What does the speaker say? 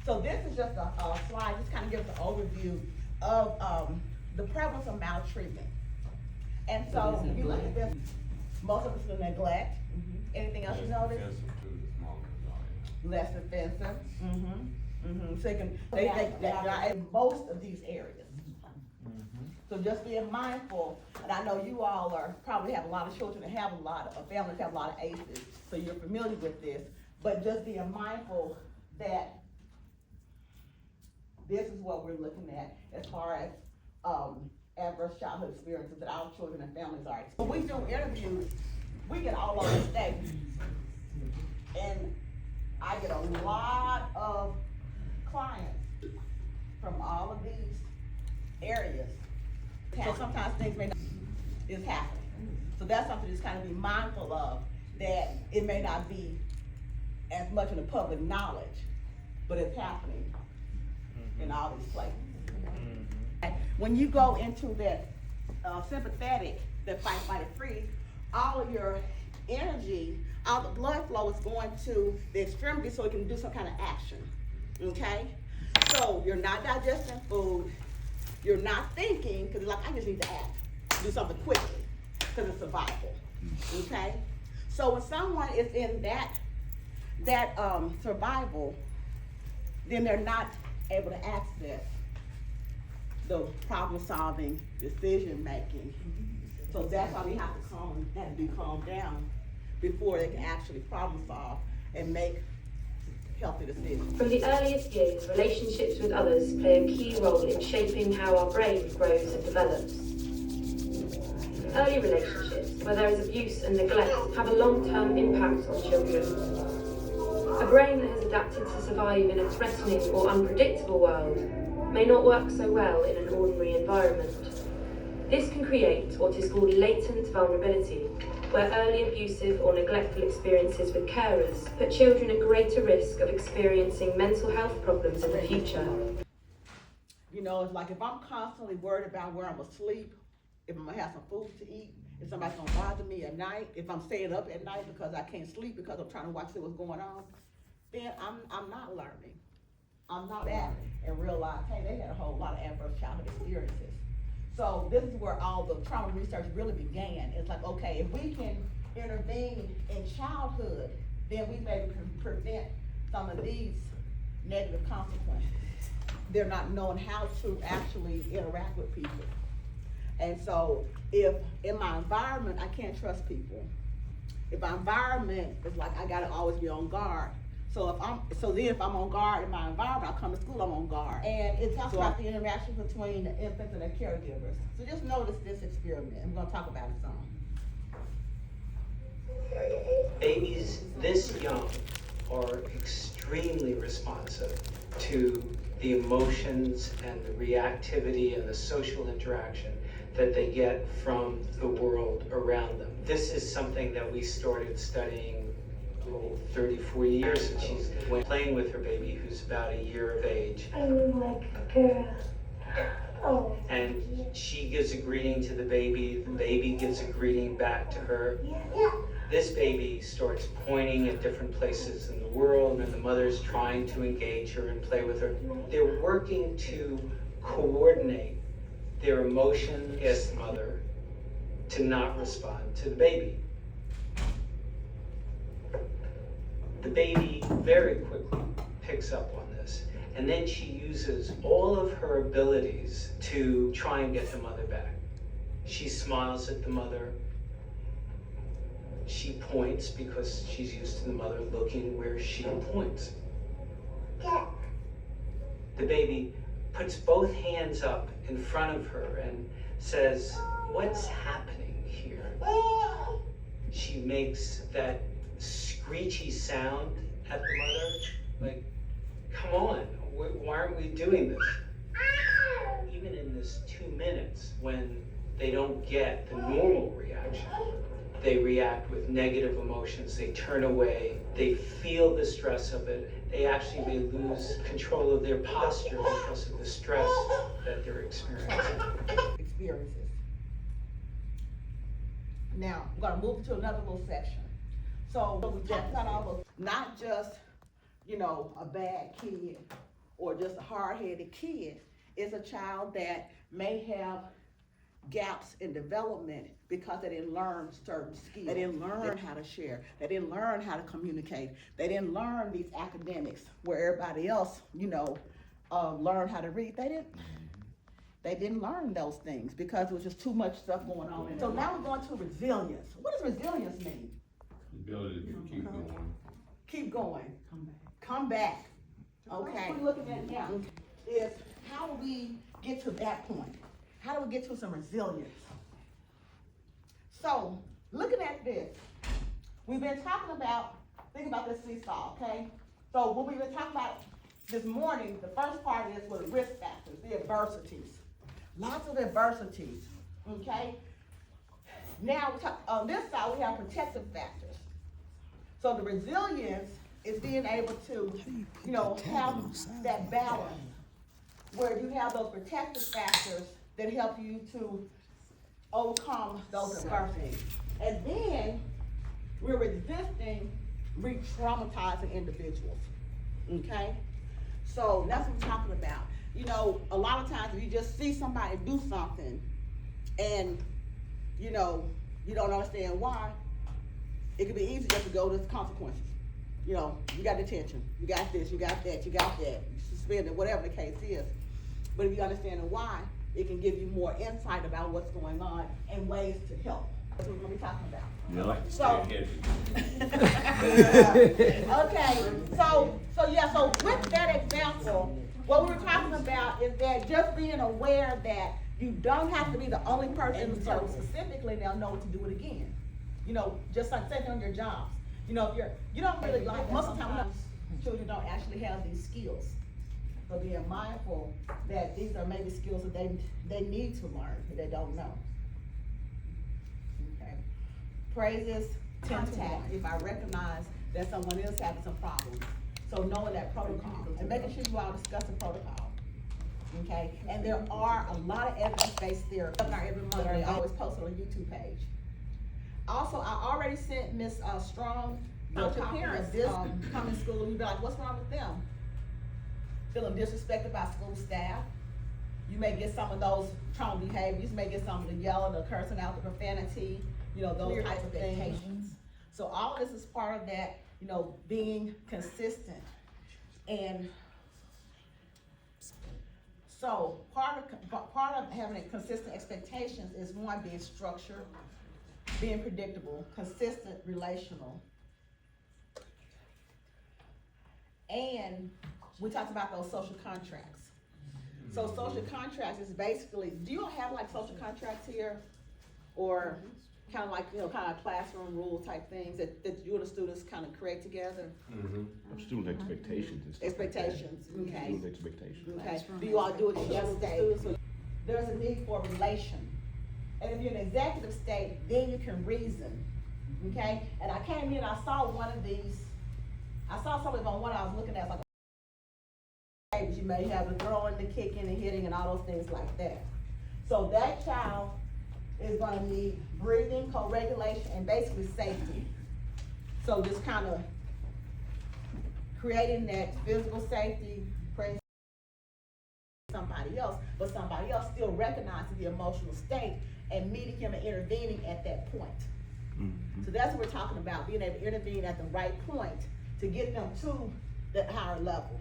So this is just a slide, just kind of gives an overview of the prevalence of maltreatment. And so if you look at this, most of it's neglect. Anything else you notice? Less offensive. So they are in most of these areas. So just being mindful, and I know you all probably have a lot of children that have a lot of families have a lot of ACEs, so you're familiar with this, but just being mindful that this is what we're looking at as far as adverse childhood experiences that our children and families are experiencing. When we do interviews, we get all over the state, and I get a lot of clients from all of these areas. So sometimes things may not is happening. So that's something to just kind of be mindful of, that it may not be as much in the public knowledge, but it's happening in all these places. When you go into that sympathetic, that fight, flight, or freeze, all of your energy, all the blood flow is going to the extremity so it can do some kind of action, okay? So you're not digesting food, you're not thinking, because like, I just need to act, do something quickly, because it's survival, okay? So when someone is in that survival, then they're not able to access the problem solving, decision making. So that's why we have to be calmed down before they can actually problem solve and make healthy decisions. From the earliest years, relationships with others play a key role in shaping how our brain grows and develops. Early relationships, where there is abuse and neglect, have a long-term impact on children. A brain that has adapted to survive in a threatening or unpredictable world may not work so well in an ordinary environment. This can create what is called latent vulnerability, where early abusive or neglectful experiences with carers put children at greater risk of experiencing mental health problems in the future. You know, it's like if I'm constantly worried about where I'm asleep, if I'm gonna have some food to eat, if somebody's gonna bother me at night, if I'm staying up at night because I can't sleep because I'm trying to watch see what's going on, then I'm not learning. I'm not at and realize, hey, they had a whole lot of adverse childhood experiences. So this is where all the trauma research really began. It's like, okay, if we can intervene in childhood, then we maybe can prevent some of these negative consequences. They're not knowing how to actually interact with people. And so if in my environment, I can't trust people. If my environment is like, I gotta always be on guard. So if I'm on guard in my environment, I come to school, I'm on guard. And it talks about the interaction between the infants and their caregivers. So just notice this experiment. I'm gonna talk about it some. Babies this young are extremely responsive to the emotions and the reactivity and the social interaction that they get from the world around them. This is something that we started studying 30, 40 years, and she's playing with her baby who's about a year of age. I like a girl. Oh. And she gives a greeting to the baby gives a greeting back to her. Yeah. This baby starts pointing at different places in the world, and the mother's trying to engage her and play with her. They're working to coordinate their emotions as the mother to not respond to the baby. The baby very quickly picks up on this, and then she uses all of her abilities to try and get the mother back. She smiles at the mother. She points because she's used to the mother looking where she points. The baby puts both hands up in front of her and says, "What's happening here?" She makes that screechy sound at the mother, like, come on, why aren't we doing this? Even in this 2 minutes, when they don't get the normal reaction, they react with negative emotions, they turn away, they feel the stress of it, they lose control of their posture because of the stress that they're experiencing. Experiences. Now, I'm gonna move to another little section. So we just got all of, not just, a bad kid or just a hard-headed kid. It's a child that may have gaps in development because they didn't learn certain skills. They didn't learn how to share. They didn't learn how to communicate. They didn't learn these academics where everybody else, learned how to read. They didn't learn those things because there was just too much stuff going on. So now we're going to resilience. What does resilience mean? The ability to keep going. Keep going. Come back. Okay. What we're looking at now is how do we get to that point? How do we get to some resilience? So, looking at this, we've been talking about, think about this seesaw, okay? So what we've been talking about this morning, the first part is with risk factors, the adversities. Lots of adversities, okay? Now, on this side, we have protective factors. So the resilience is being able to, have that balance where you have those protective factors that help you to overcome those adversities. And then we're resisting re-traumatizing individuals, okay? So that's what we're talking about. A lot of times if you just see somebody do something and, you don't understand why, it can be easy just to go to consequences. You got detention, you got this, you got that, you suspended, whatever the case is. But if you understand why, it can give you more insight about what's going on and ways to help. That's what we're going to be talking about. You like to So, okay, so with that example, what we were talking about is that just being aware that you don't have to be the only person, so specifically they'll know what to do it again. Just like saying on your jobs. If you don't really like, most of the time children don't actually have these skills. So being mindful that these are maybe skills that they need to learn, that they don't know. Okay. Praises, contact, if I recognize that someone is having some problems. So knowing that protocol and making sure you all discuss the protocol. Okay, and there are a lot of evidence-based theory every month. They always post it on the YouTube page. Also, I already sent Ms. Strong your parents come in school. You'd be like, what's wrong with them? Feeling disrespected by school staff. You may get some of those trauma behaviors. You may get some of the yelling, the cursing out, the profanity, those types of things. So all of this is part of that, being consistent. And so part of having consistent expectations is one, being structured, being predictable, consistent, relational. And we talked about those social contracts. So social contracts is basically, do you have like social contracts here? Or kind of like, kind of classroom rule type things that you and the students kind of create together? Student expectations and stuff. Expectations, okay. Student expectations. Okay, do you all do it together with the students? So there's a need for relation. And if you're in an executive state, then you can reason, okay? And I came in, I saw one of these, I saw something on one I was looking at, like, you may have the throwing, the kicking, the hitting, and all those things like that. So that child is gonna need breathing, co-regulation, and basically safety. So just kind of creating that physical safety, praise somebody else, but somebody else still recognizing the emotional state and meeting him and intervening at that point. So that's what we're talking about, being able to intervene at the right point to get them to the higher level.